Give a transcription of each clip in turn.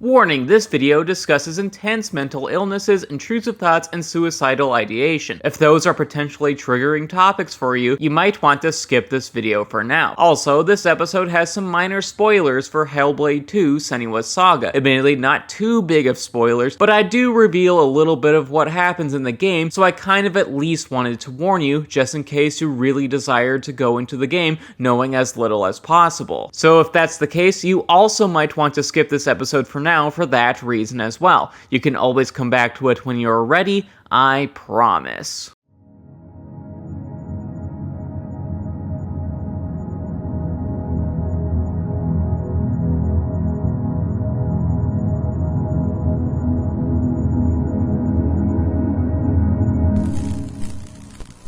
Warning, this video discusses intense mental illnesses, intrusive thoughts, and suicidal ideation. If those are potentially triggering topics for you, you might want to skip this video for now. Also, this episode has some minor spoilers for Hellblade II: Senua's Saga. Admittedly, not too big of spoilers, but I do reveal a little bit of what happens in the game, so I kind of at least wanted to warn you, just in case you really desired to go into the game knowing as little as possible. So if that's the case, you also might want to skip this episode for now for that reason as well. You can always come back to it when you're ready, I promise.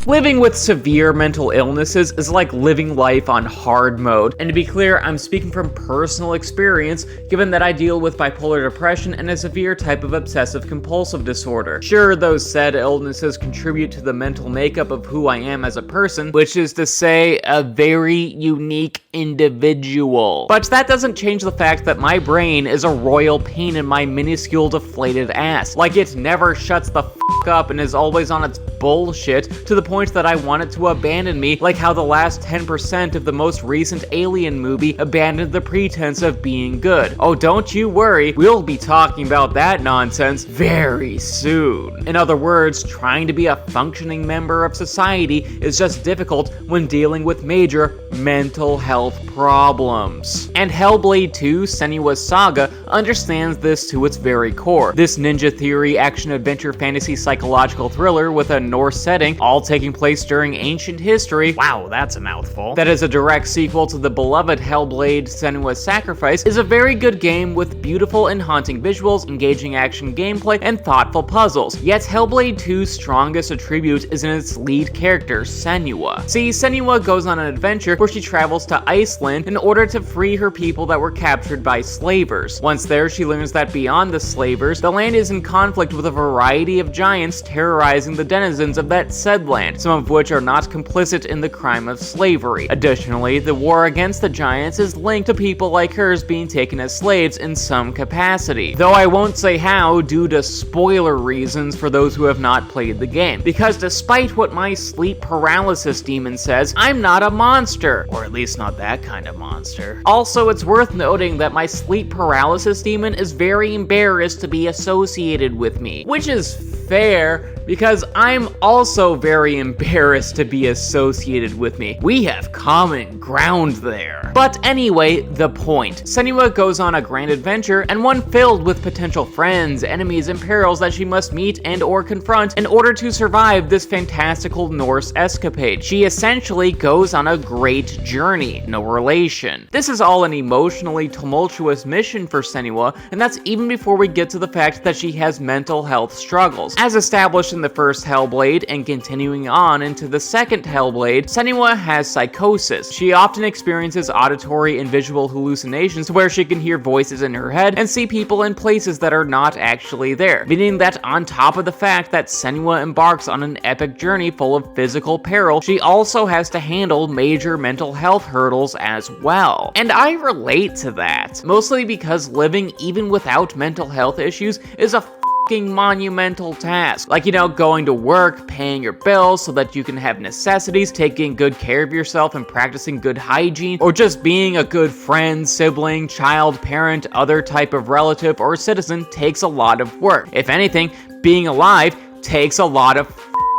Living with severe mental illnesses is like living life on hard mode, and to be clear, I'm speaking from personal experience, given that I deal with bipolar depression and a severe type of obsessive-compulsive disorder. Sure, those said illnesses contribute to the mental makeup of who I am as a person, which is to say, a very unique individual. But that doesn't change the fact that my brain is a royal pain in my minuscule deflated ass. Like it never shuts the f*** up and is always on its bullshit, to the point that I want it to abandon me, like how the last 10% of the most recent Alien movie abandoned the pretense of being good. Oh, don't you worry, we'll be talking about that nonsense very soon. In other words, trying to be a functioning member of society is just difficult when dealing with major mental health problems. And Hellblade II: Senua's Saga understands this to its very core. This ninja theory, action-adventure, fantasy, psychological thriller with a Norse setting, all taking place during ancient history, wow, that's a mouthful, that is a direct sequel to the beloved Hellblade: Senua's Sacrifice, is a very good game with beautiful and haunting visuals, engaging action gameplay, and thoughtful puzzles. Yet Hellblade 2's strongest attribute is in its lead character, Senua. See, Senua goes on an adventure where she travels to Iceland in order to free her people that were captured by slavers. Once there, she learns that beyond the slavers, the land is in conflict with a variety of giants terrorizing the denizens of that said land, some of which are not complicit in the crime of slavery. Additionally, the war against the giants is linked to people like hers being taken as slaves in some capacity. Though I won't say how due to spoiler reasons for those who have not played the game. Because despite what my sleep paralysis demon says, I'm not a monster. Or at least not that kind of monster. Also, it's worth noting that my sleep paralysis demon is very embarrassed to be associated with me. Which is fair, because I'm also very embarrassed to be associated with me. We have common ground there. But anyway, the point. Senua goes on a grand adventure, and one filled with potential friends, enemies, and perils that she must meet and or confront in order to survive this fantastical Norse escapade. She essentially goes on a great journey. No relation. This is all an emotionally tumultuous mission for Senua, and that's even before we get to the fact that she has mental health struggles. As established in the first Hellblade, and continuing on into the second Hellblade, Senua has psychosis. She often experiences auditory and visual hallucinations where she can hear voices in her head and see people in places that are not actually there, meaning that on top of the fact that Senua embarks on an epic journey full of physical peril, she also has to handle major mental health hurdles as well. And I relate to that, mostly because living even without mental health issues is a monumental task. Like, you know, going to work, paying your bills so that you can have necessities, taking good care of yourself and practicing good hygiene, or just being a good friend, sibling, child, parent, other type of relative or citizen takes a lot of work. If anything, being alive takes a lot of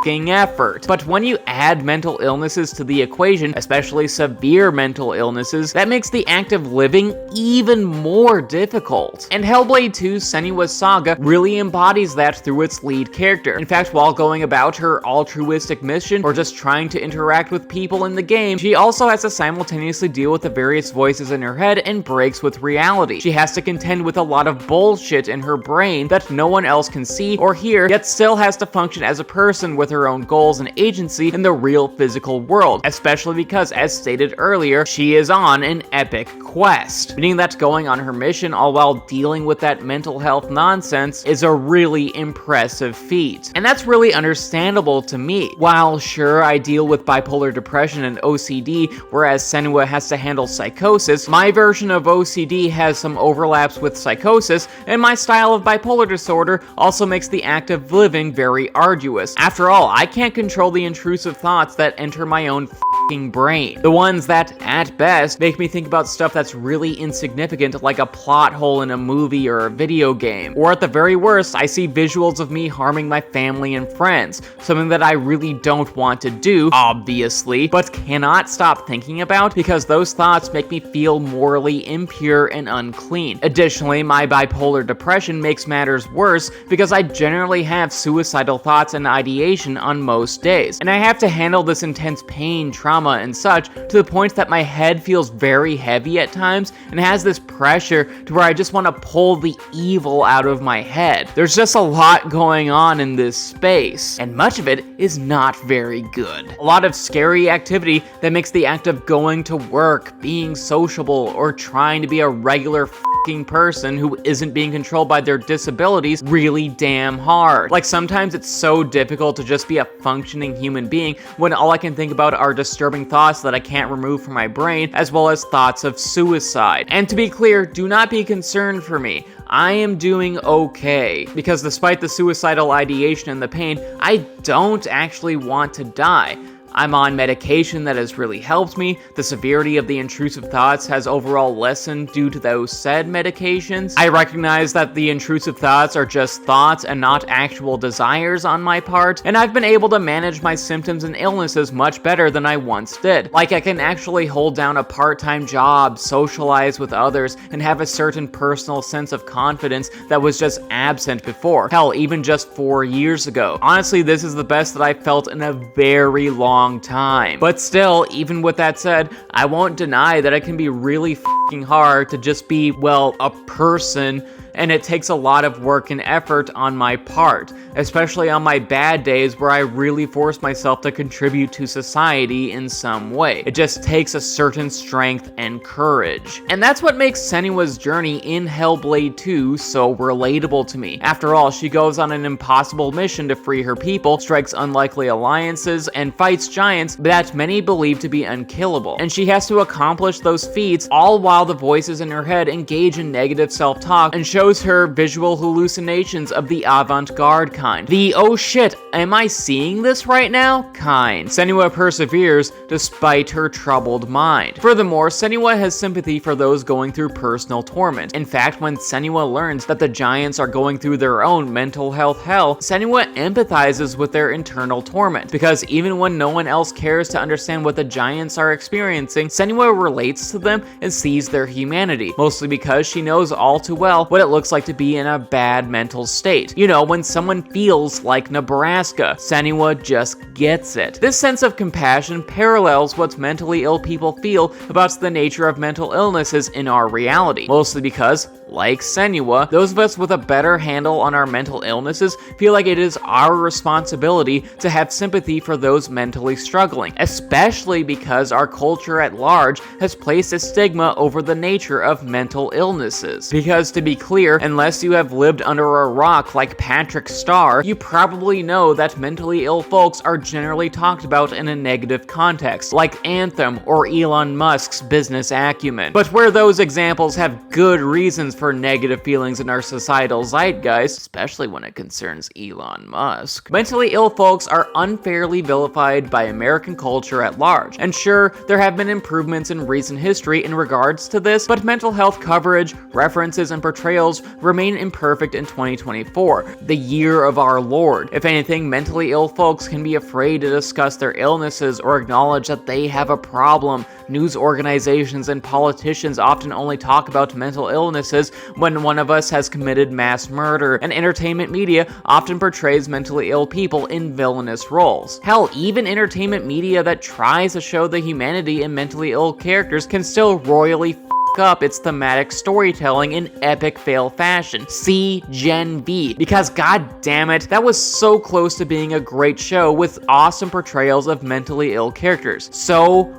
effort. But when you add mental illnesses to the equation, especially severe mental illnesses, that makes the act of living even more difficult. And Hellblade II: Senua's Saga really embodies that through its lead character. In fact, while going about her altruistic mission or just trying to interact with people in the game, she also has to simultaneously deal with the various voices in her head and breaks with reality. She has to contend with a lot of bullshit in her brain that no one else can see or hear, yet still has to function as a person with her own goals and agency in the real physical world, especially because, as stated earlier, she is on an epic quest, meaning that going on her mission all while dealing with that mental health nonsense is a really impressive feat. And that's really understandable to me. While sure, I deal with bipolar depression and OCD, whereas Senua has to handle psychosis, my version of OCD has some overlaps with psychosis, and my style of bipolar disorder also makes the act of living very arduous. After all, I can't control the intrusive thoughts that enter my own f***ing brain. The ones that, at best, make me think about stuff that's really insignificant, like a plot hole in a movie or a video game. Or at the very worst, I see visuals of me harming my family and friends, something that I really don't want to do, obviously, but cannot stop thinking about because those thoughts make me feel morally impure and unclean. Additionally, my bipolar depression makes matters worse because I generally have suicidal thoughts and ideation on most days, and I have to handle this intense pain, trauma, and such to the point that my head feels very heavy at times and has this pressure to where I just want to pull the evil out of my head. There's just a lot going on in this space, and much of it is not very good. A lot of scary activity that makes the act of going to work, being sociable, or trying to be a regular f***ing person who isn't being controlled by their disabilities really damn hard. Like, sometimes it's so difficult to just be a functioning human being when all I can think about are disturbing thoughts that I can't remove from my brain, as well as thoughts of suicide. And to be clear, do not be concerned for me. I am doing okay, because despite the suicidal ideation and the pain, I don't actually want to die. I'm on medication that has really helped me. The severity of the intrusive thoughts has overall lessened due to those said medications. I recognize that the intrusive thoughts are just thoughts and not actual desires on my part, and I've been able to manage my symptoms and illnesses much better than I once did. Like, I can actually hold down a part-time job, socialize with others, and have a certain personal sense of confidence that was just absent before. Hell, even just 4 years ago. Honestly, this is the best that I've felt in a very long time. But still, even with that said, I won't deny that it can be really f***ing hard to just be, well, a person, and it takes a lot of work and effort on my part, especially on my bad days where I really force myself to contribute to society in some way. It just takes a certain strength and courage. And that's what makes Senua's journey in Hellblade 2 so relatable to me. After all, she goes on an impossible mission to free her people, strikes unlikely alliances, and fights giants that many believe to be unkillable. And she has to accomplish those feats all while the voices in her head engage in negative self-talk and shows her visual hallucinations of the avant-garde kind. The "oh shit, am I seeing this right now?" kind. Senua perseveres despite her troubled mind. Furthermore, Senua has sympathy for those going through personal torment. In fact, when Senua learns that the giants are going through their own mental health hell, Senua empathizes with their internal torment, because even when no one else cares to understand what the giants are experiencing, Senua relates to them and sees their humanity, mostly because she knows all too well what it looks like to be in a bad mental state. You know, when someone feels like Nebraska, Senua just gets it. This sense of compassion parallels what mentally ill people feel about the nature of mental illnesses in our reality, mostly because, like Senua, those of us with a better handle on our mental illnesses feel like it is our responsibility to have sympathy for those mentally struggling, especially because our culture at large has placed a stigma over the nature of mental illnesses. Because, to be clear, unless you have lived under a rock like Patrick Star, you probably know that mentally ill folks are generally talked about in a negative context, like Anthem or Elon Musk's business acumen. But where those examples have good reasons for negative feelings in our societal zeitgeist, especially when it concerns Elon Musk, mentally ill folks are unfairly vilified by American culture at large. And sure, there have been improvements in recent history in regards to this, but mental health coverage, references, and portrayals remain imperfect in 2024, the year of our Lord. If anything, mentally ill folks can be afraid to discuss their illnesses or acknowledge that they have a problem. News organizations and politicians often only talk about mental illnesses when one of us has committed mass murder, and entertainment media often portrays mentally ill people in villainous roles. Hell, even entertainment media that tries to show the humanity in mentally ill characters can still royally up its thematic storytelling in epic fail fashion. See Gen V. Because god damn it, that was so close to being a great show with awesome portrayals of mentally ill characters. So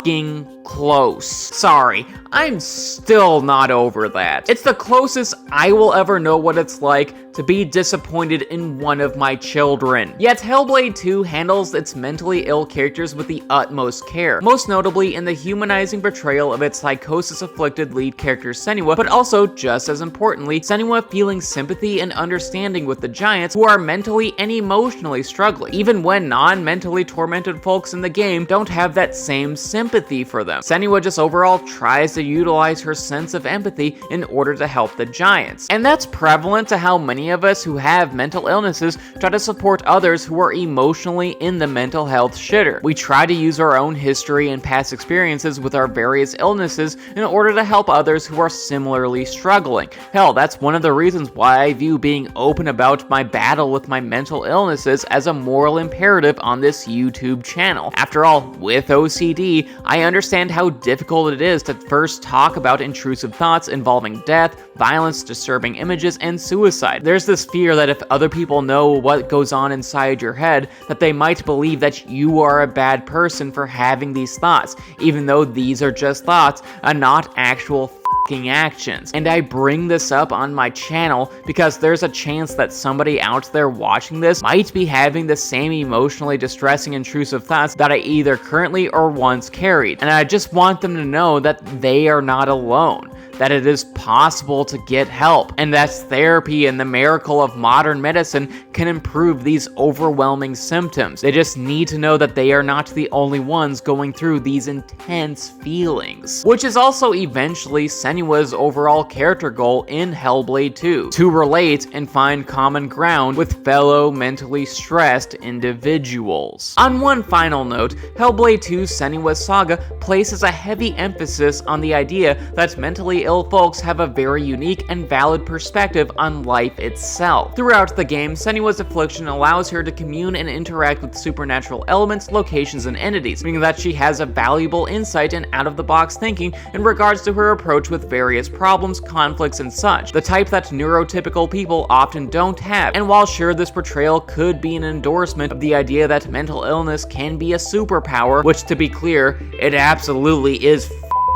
f***ing close. Sorry, I'm still not over that. It's the closest I will ever know what it's like to be disappointed in one of my children. Yet Hellblade 2 handles its mentally ill characters with the utmost care, most notably in the humanizing portrayal of its psychosis-afflicted lead character Senua, but also, just as importantly, Senua feeling sympathy and understanding with the giants who are mentally and emotionally struggling, even when non-mentally tormented folks in the game don't have that same sympathy for them. Senua just overall tries to utilize her sense of empathy in order to help the giants. And that's prevalent to how many of us who have mental illnesses try to support others who are emotionally in the mental health shitter. We try to use our own history and past experiences with our various illnesses in order to help others who are similarly struggling. Hell, that's one of the reasons why I view being open about my battle with my mental illnesses as a moral imperative on this YouTube channel. After all, with OCD, I understand how difficult it is to first talk about intrusive thoughts involving death, violence, disturbing images, and suicide. There's this fear that if other people know what goes on inside your head, that they might believe that you are a bad person for having these thoughts, even though these are just thoughts and not actual actions. And I bring this up on my channel because there's a chance that somebody out there watching this might be having the same emotionally distressing intrusive thoughts that I either currently or once carried. And I just want them to know that they are not alone, that it is possible to get help, and that therapy and the miracle of modern medicine can improve these overwhelming symptoms. They just need to know that they are not the only ones going through these intense feelings. Which is also eventually Senua's overall character goal in Hellblade 2, to relate and find common ground with fellow mentally stressed individuals. On one final note, Hellblade 2 Senua's Saga places a heavy emphasis on the idea that mentally ill folks have a very unique and valid perspective on life itself. Throughout the game, Senua's affliction allows her to commune and interact with supernatural elements, locations, and entities, meaning that she has a valuable insight and out-of-the-box thinking in regards to her approach with various problems, conflicts, and such, the type that neurotypical people often don't have. And while sure this portrayal could be an endorsement of the idea that mental illness can be a superpower, which to be clear, it absolutely is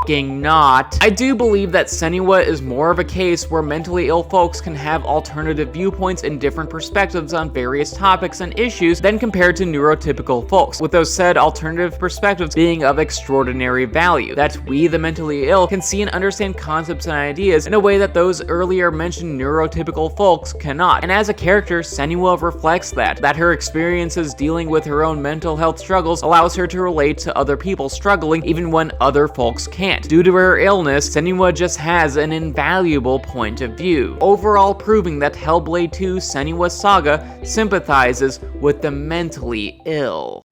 not, I do believe that Senua is more of a case where mentally ill folks can have alternative viewpoints and different perspectives on various topics and issues than compared to neurotypical folks, with those said alternative perspectives being of extraordinary value, that we the mentally ill can see and understand concepts and ideas in a way that those earlier mentioned neurotypical folks cannot. And as a character, Senua reflects that her experiences dealing with her own mental health struggles allows her to relate to other people struggling even when other folks can't. Due to her illness, Senua just has an invaluable point of view, overall proving that Hellblade II Senua's Saga sympathizes with the mentally ill.